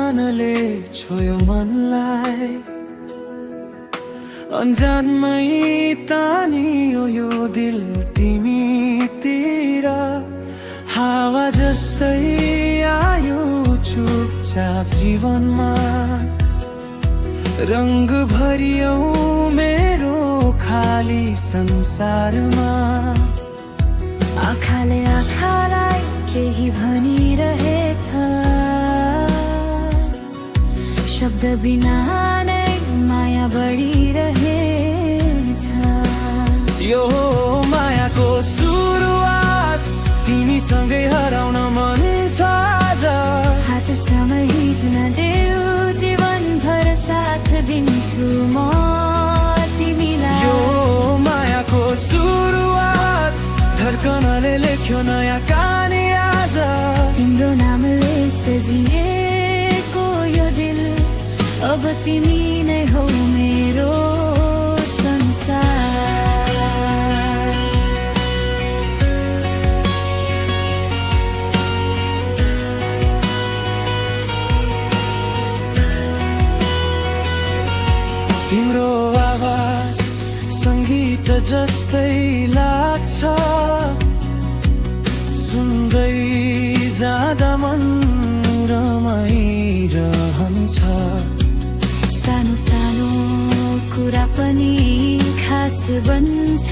धड्कनले छोयो मनलाई, अन्जानमै तानियो यो दिल तिमीतिर। हावा जस्तै आयो चुपचाप जीवनमा, रंग भरियौ मेरो खाली संसारमा। आँखाले आँखालाई केही भनिरहेछ, शब्द बिना नै माया बढिरहेछ। यो मायाको सुरुवात तिमीसँगै हराउन मन छ आज। हात समाहिन देऊ, जीवनभर साथ दिन्छु म तिमीलाई। यो मायाको सुरुवात धड्कनले लेख्यो नयाँ कहानी आज। तिम्रो नामले सजिएको यो दिल, अब तिमी नै हौ मेरो संसार। तिम्रो आवाज संगीत जस्तै लाग्छ, सुन्दै जाँदा मन रमाइरहन्छ। सानो सानो कुरा पनि खास बन्छ,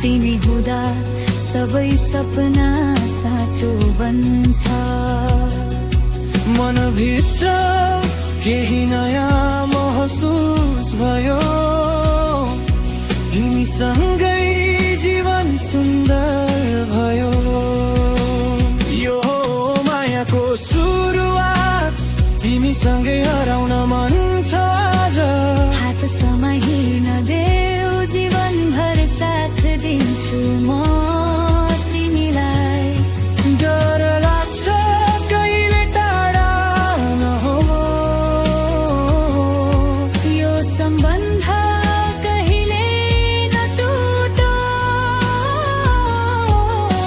तिमी हुँदा सबै सपना साँचो बन्छ। मनभित्र केही नयाँ महसुस भयो, तिमीसँगै जीवन सुन्दर भयो। यो मायाको सुरुवात तिमीसँगै हराउन मन छ आज। हात समाहिन देऊ, जीवनभर साथ दिन्छु म तिमीलाई। डर लाग्छ कहिले टाढा नहो, यो सम्बन्ध कहिले नटुटो।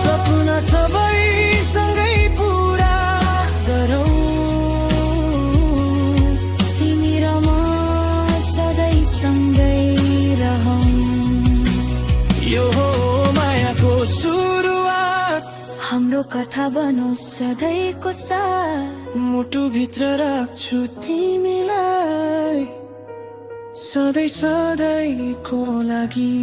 सपना सबै सँगै पुरा गरौँ, तिमी र म सधैँ सँगै रहौँ। यो मायाको सुरुवात हाम्रो कथा बनोस् सधैँको साथ। मुटुभित्र राख्छु तिमीलाई, सधैँ सधैँको लागि।